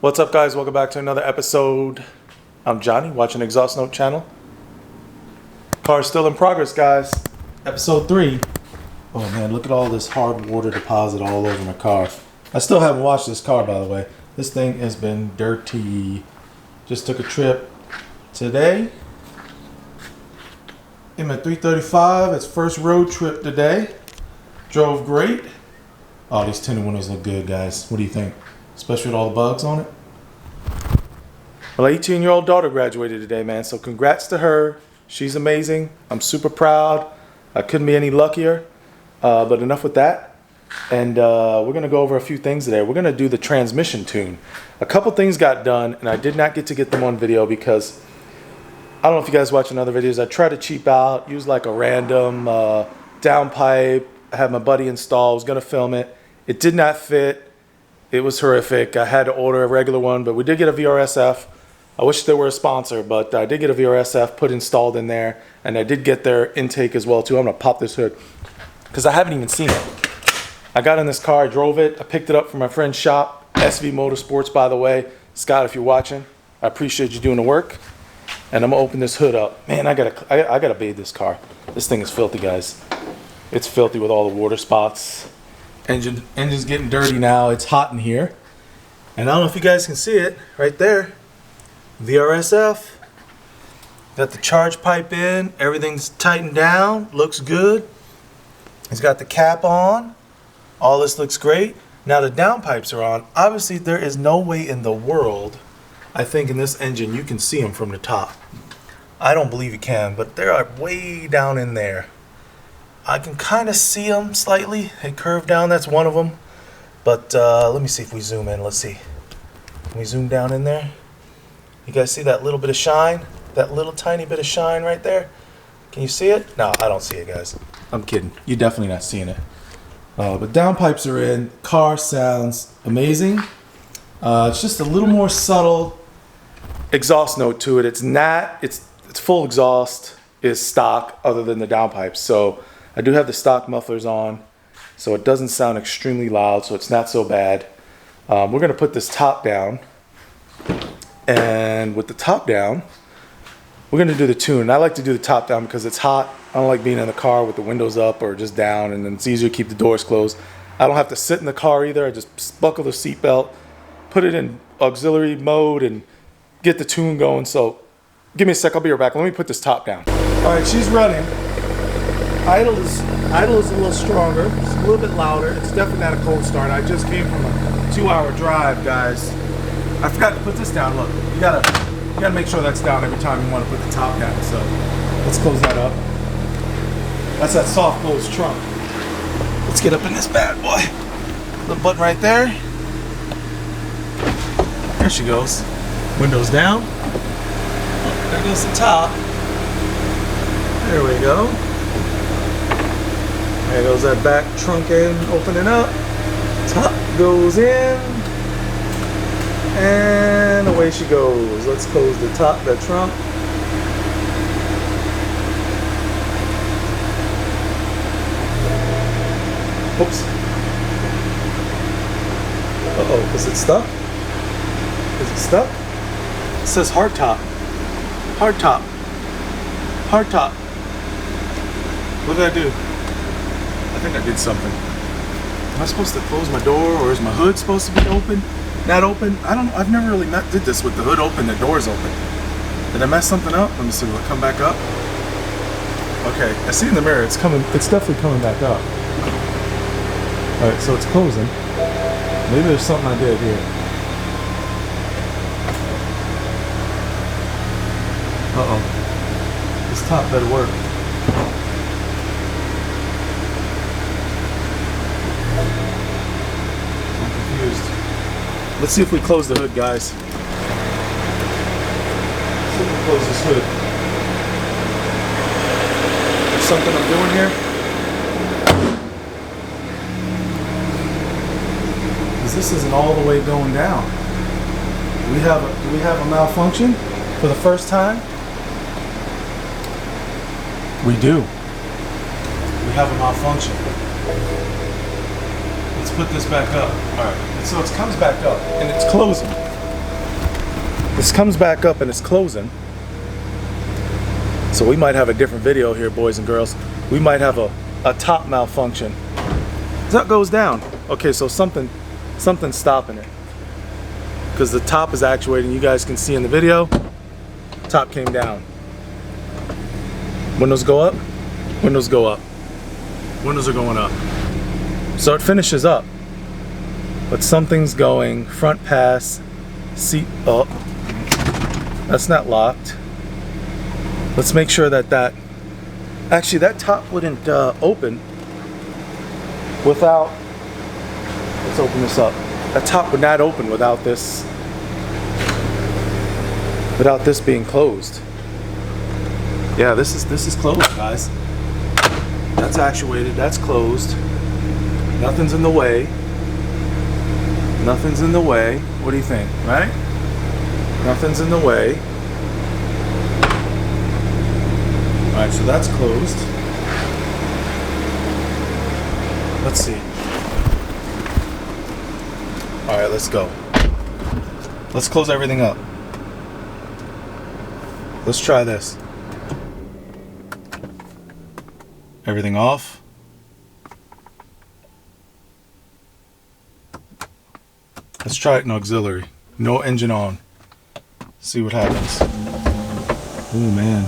What's up, guys? Welcome back to another episode. I'm Johnny, watching Exhaust Note channel. Car's still in progress, guys. Episode 3. Oh man, look at all this hard water deposit all over my car. I still haven't washed this car, by the way. This thing has been dirty. Just took a trip today. I'm at 335. It's first road trip today. Drove great. Oh, these tinted windows look good, guys. What do you think? Especially with all the bugs on it. Well, 18-year-old daughter graduated today, man. So congrats to her. She's amazing. I'm super proud. I couldn't be any luckier. But enough with that. And we're going to go over a few things today. We're going to do the transmission tune. A couple things got done, and I did not get to get them on video because I don't know if you guys watching other videos. I try to cheap out, use like a random downpipe. I had my buddy install. I was going to film it. It did not fit. It was horrific. I had to order a regular one, but we did get a VRSF. I wish they were a sponsor, but I did get a VRSF put installed in there, and I did get their intake as well too. I'm gonna pop this hood because I haven't even seen it. I got in this car, I drove it, I picked it up from my friend's shop, SV Motorsports, by the way. Scott, if you're watching, I appreciate you doing the work. And I'm gonna open this hood up. Man, I gotta bathe this car. This thing is filthy, guys. It's filthy with all the water spots. Engine's getting dirty now. It's hot in here. And I don't know if you guys can see it right there. VRSF. Got the charge pipe in. Everything's tightened down. Looks good. It's got the cap on. All this looks great. Now the downpipes are on. Obviously, there is no way in the world, I think in this engine, you can see them from the top. I don't believe you can, but they are way down in there. I can kind of see them slightly. They curve down. That's one of them. But let me see if we zoom in. Let's see. Can we zoom down in there? You guys see that little bit of shine? That little tiny bit of shine right there? Can you see it? No, I don't see it, guys. I'm kidding. You're definitely not seeing it. But downpipes are in. Car sounds amazing. It's just a little more subtle exhaust note to it. It's not. It's full exhaust is stock other than the downpipes. So I do have the stock mufflers on, so it doesn't sound extremely loud, so it's not so bad. We're going to put this top down, and with the top down, we're going to do the tune. I like to do the top down because it's hot. I don't like being in the car with the windows up or just down, and then it's easier to keep the doors closed. I don't have to sit in the car either. I just buckle the seatbelt, put it in auxiliary mode, and get the tune going. So give me a sec, I'll be right back. Let me put this top down. All right, she's running. Idle is a little stronger. It's a little bit louder. It's definitely not a cold start. I just came from a 2-hour drive, guys. I forgot to put this down. Look, you gotta make sure that's down every time you want to put the top down. So let's close that up. That's that soft close trunk. Let's get up in this bad boy. Little button right there. There she goes. Windows down. Oh, there goes the top. There we go. There goes that back trunk end opening up. Top goes in. And away she goes. Let's close the top, the trunk. Oops. Uh-oh, is it stuck? Is it stuck? It says hard top. Hard top. Hard top. What did I do? I think I did something. Am I supposed to close my door, or is my hood supposed to be open? Not open? I've never really did this with the hood open, the doors open. Did I mess something up? Let me see, will it come back up? Okay, I see in the mirror, it's definitely coming back up. Alright, so it's closing. Maybe there's something I did here. Uh-oh. This top better work. Let's see if we close the hood, guys. Let's see if we close this hood. There's something I'm doing here. Because this isn't all the way going down. Do we have a malfunction for the first time? We do. We have a malfunction. Let's put this back up. All right. So it comes back up and it's closing. This comes back up and it's closing. So we might have a different video here, boys and girls. We might have a top malfunction. That goes down. Okay, so something's stopping it. Because the top is actuating. You guys can see in the video, top came down. Windows go up, windows go up. Windows are going up. So it finishes up. But something's going, front pass, seat up. That's not locked. Let's make sure that actually that top wouldn't open without, let's open this up. That top would not open without this being closed. Yeah, this is closed, guys. That's actuated, that's closed. Nothing's in the way. Nothing's in the way. What do you think, right? Nothing's in the way. Alright, so that's closed. Let's see. Alright, let's go. Let's close everything up. Let's try this. Everything off. Let's try it in auxiliary. No engine on. See what happens. Oh man.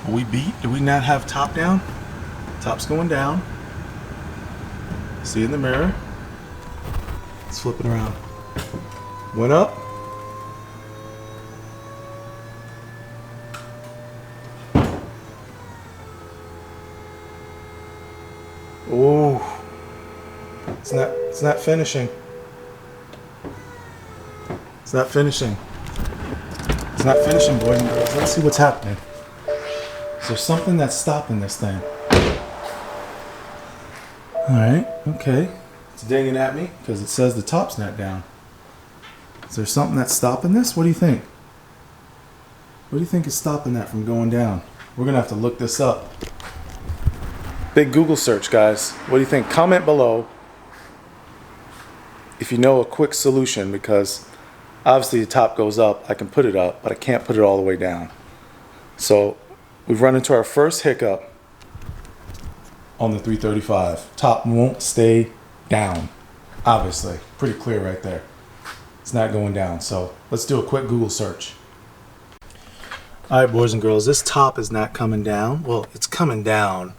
Are we beat? Do we not have top down? Top's going down. See in the mirror. Let's flip it around. Went up. Oh. It's not finishing. It's not finishing. It's not finishing, boys and girls. Let's see what's happening. Is there something that's stopping this thing? Alright, okay. It's dinging at me because it says the top's not down. Is there something that's stopping this? What do you think? What do you think is stopping that from going down? We're going to have to look this up. Big Google search, guys. What do you think? Comment below if you know a quick solution, because obviously the top goes up. I can put it up, but I can't put it all the way down. So we've run into our first hiccup on the 335. Top won't stay down. Obviously, pretty clear right there. It's not going down. So let's do a quick Google search. All right, boys and girls, this top is not coming down. Well, it's coming down,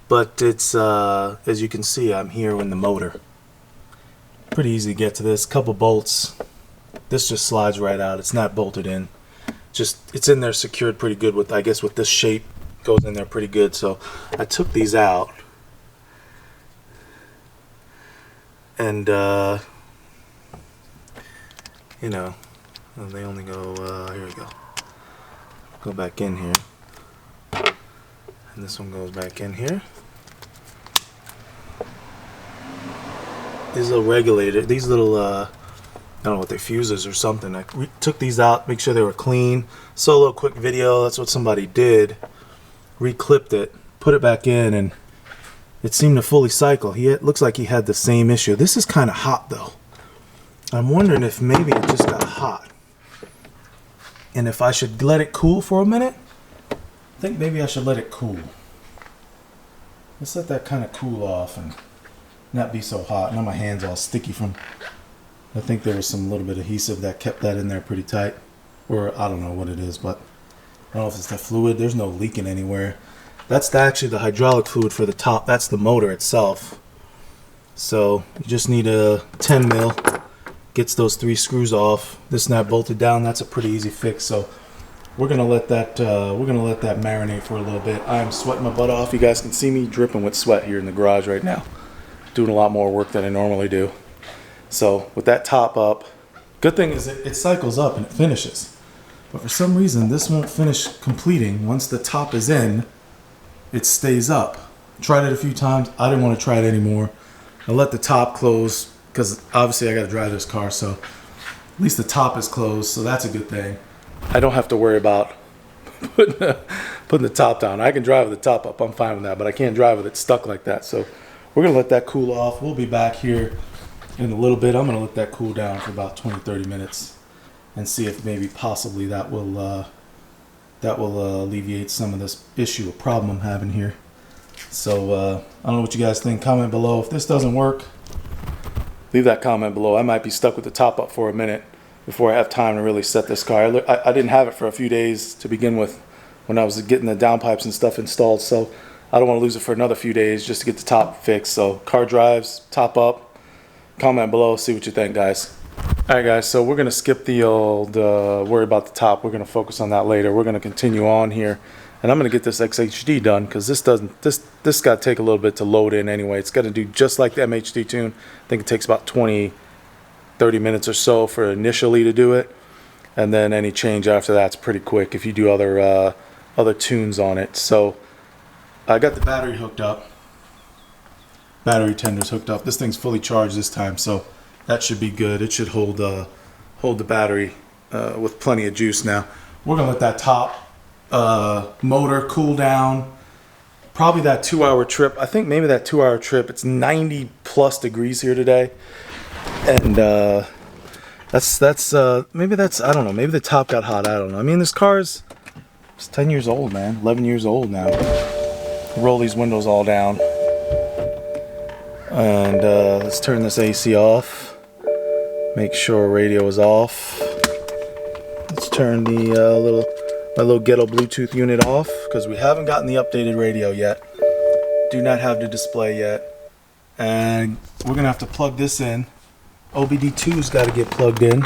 but it's as you can see, I'm here in the motor. Pretty easy to get to this. Couple bolts. This just slides right out. It's not bolted in. Just it's in there secured pretty good with, I guess, with this shape. Goes in there pretty good. So I took these out, and you know, they only go here we go. Go back in here, and this one goes back in here. These little regulator, these little I don't know what they're, fuses or something. I took these out, make sure they were clean. So a little quick video. That's what somebody did. Reclipped it, put it back in, and it seemed to fully cycle. It looks like he had the same issue. This is kind of hot though. I'm wondering if maybe it just got hot, and if I should let it cool for a minute. I think maybe I should let it cool. Let's let that kind of cool off and not be so hot. Now my hand's all sticky from, I think there was some little bit of adhesive that kept that in there pretty tight, or I don't know what it is, but I don't know if it's the fluid. There's no leaking anywhere. That's actually the hydraulic fluid for the top. That's the motor itself. So you just need a 10 mil. Gets those 3 screws off. This not bolted down. That's a pretty easy fix. So we're gonna let that marinate for a little bit. I'm sweating my butt off. You guys can see me dripping with sweat here in the garage right now. Doing a lot more work than I normally do. So with that top up, good thing is it cycles up and it finishes. But for some reason, this won't finish completing. Once the top is in, it stays up. Tried it a few times. I didn't want to try it anymore. I let the top close because obviously I got to drive this car, so at least the top is closed, so that's a good thing. I don't have to worry about putting the top down. I can drive with the top up. I'm fine with that, but I can't drive with it stuck like that. So we're going to let that cool off. We'll be back here in a little bit. I'm going to let that cool down for about 20-30 minutes. and see if maybe possibly that will alleviate some of this issue or problem I'm having here. So I don't know what you guys think. Comment below. If this doesn't work, leave that comment below. I might be stuck with the top up for a minute before I have time to really set this car. I didn't have it for a few days to begin with when I was getting the downpipes and stuff installed, so I don't want to lose it for another few days just to get the top fixed. So car drives, top up, comment below, see what you think, guys. Alright guys, so we're going to skip the old worry about the top. We're going to focus on that later. We're going to continue on here, and I'm going to get this XHD done because this got to take a little bit to load in anyway. It's got to do just like the MHD tune. I think it takes about 20-30 minutes or so for initially to do it, and then any change after that's pretty quick if you do other tunes on it. So I got the battery hooked up, battery tenders hooked up. This thing's fully charged this time, so that should be good. It should hold the battery with plenty of juice. Now we're gonna let that top motor cool down. Probably that 2-hour trip. I think maybe that 2-hour trip. It's 90+ degrees here today, and maybe that's, I don't know. Maybe the top got hot. I don't know. I mean, this car's, it's 10 years old, man. 11 years old now. Roll these windows all down, and let's turn this AC off. Make sure radio is off. Let's turn the my little ghetto Bluetooth unit off because we haven't gotten the updated radio yet. Do not have the display yet, and we're gonna have to plug this in. OBD2's got to get plugged in.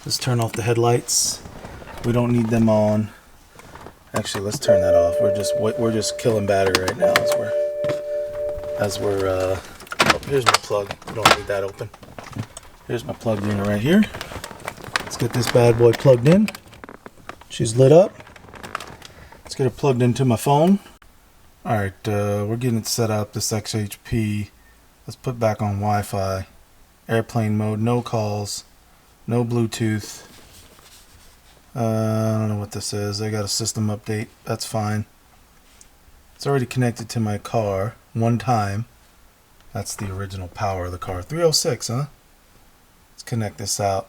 Let's turn off the headlights. We don't need them on. Actually, let's turn that off. We're just killing battery right now as we're oh, here's my plug. We don't need that open. Here's my plug unit right here. Let's get this bad boy plugged in. She's lit up. Let's get her plugged into my phone. Alright, we're getting it set up, this XHP. Let's put back on Wi-Fi. Airplane mode, no calls, no Bluetooth. I don't know what this is. I got a system update. That's fine. It's already connected to my car one time. That's the original power of the car. 306, huh? Let's connect this out.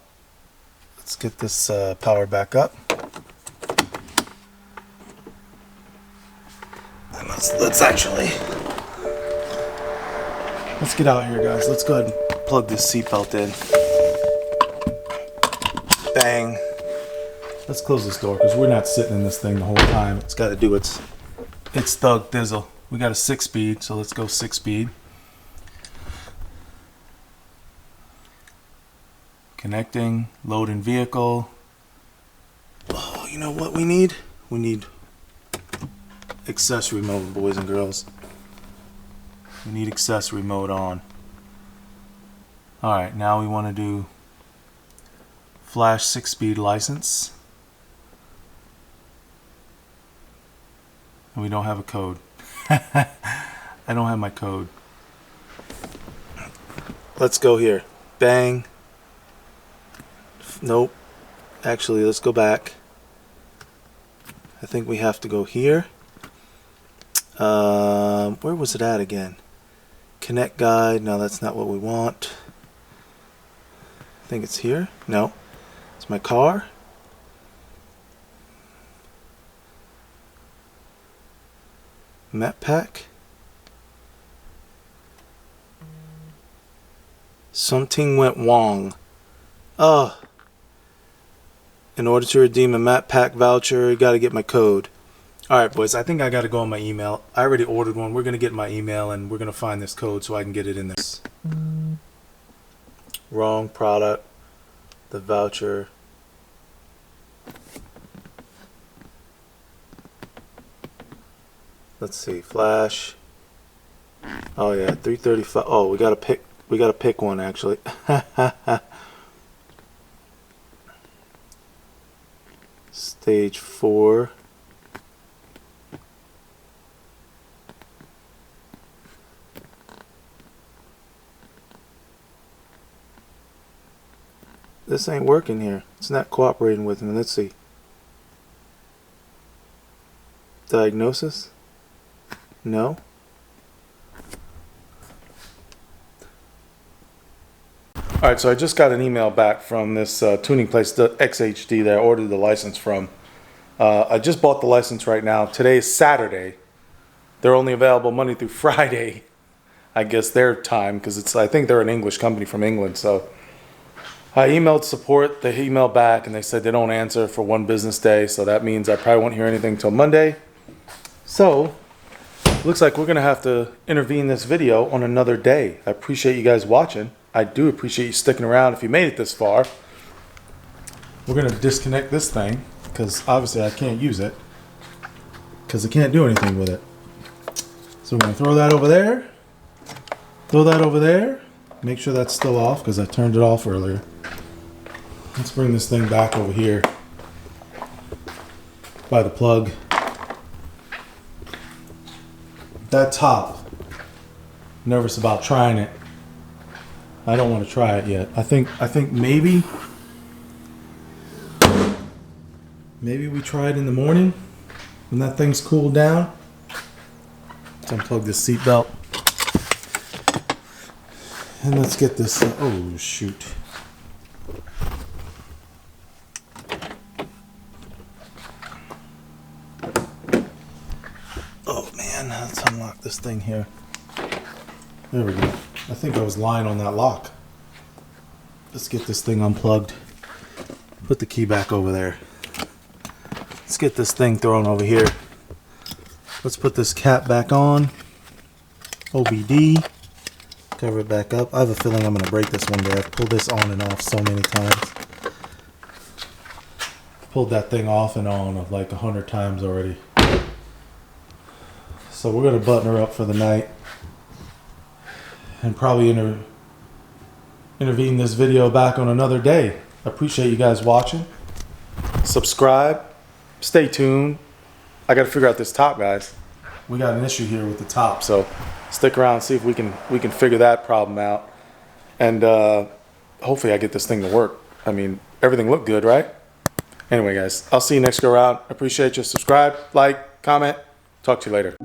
Let's get this power back up. And let's get out here, guys. Let's go ahead and plug this seatbelt in. Bang. Let's close this door because we're not sitting in this thing the whole time. It's got to do its thug thizzle. We got a 6-speed, so let's go 6-speed. Connecting, loading vehicle. Oh, you know what we need? We need accessory mode, boys and girls. We need accessory mode on. Alright, now we want to do flash 6-speed license. And we don't have a code. I don't have my code. Let's go here. Bang. Nope. Actually, let's go back. I think we have to go here. Where was it at again? Connect guide. No, that's not what we want. I think it's here. No. It's my car. Map pack. Something went wrong. In order to redeem a map pack voucher, you gotta get my code. Alright, boys, I think I gotta go on my email. I already ordered one. We're gonna get my email and we're gonna find this code so I can get it in there. Wrong product. The voucher. Let's see, flash. Oh yeah, 335. Oh, we gotta pick one actually. Stage 4. This ain't working here. It's not cooperating with me. Let's see. Diagnosis? No. All right, so I just got an email back from this tuning place, the XHD, that I ordered the license from. I just bought the license right now. Today is Saturday. They're only available Monday through Friday, I guess their time, because I think they're an English company from England. So I emailed support. They emailed back and they said they don't answer for 1 business day. So that means I probably won't hear anything till Monday. So looks like we're gonna have to intervene this video on another day. I appreciate you guys watching. I do appreciate you sticking around if you made it this far. We're gonna disconnect this thing because obviously I can't use it because I can't do anything with it. So we're gonna throw that over there. Throw that over there. Make sure that's still off because I turned it off earlier. Let's bring this thing back over here by the plug. That top, nervous about trying it. I don't want to try it yet. I think maybe we try it in the morning when that thing's cooled down. Let's unplug this seat belt. And let's get this, oh shoot. Oh man, let's unlock this thing here. There we go. I think I was lying on that lock. Let's get this thing unplugged. Put the key back over there. Let's get this thing thrown over here. Let's put this cap back on. OBD. Cover it back up. I have a feeling I'm going to break this one day. I've pulled this on and off so many times. Pulled that thing off and on like 100 times already. So we're going to button her up for the night. And probably intervene this video back on another day. I appreciate you guys watching. Subscribe. Stay tuned. I got to figure out this top, guys. We got an issue here with the top, so stick around and see if we can figure that problem out. And hopefully I get this thing to work. I mean, everything looked good, right? Anyway, guys, I'll see you next go around. Appreciate you. Subscribe, like, comment. Talk to you later.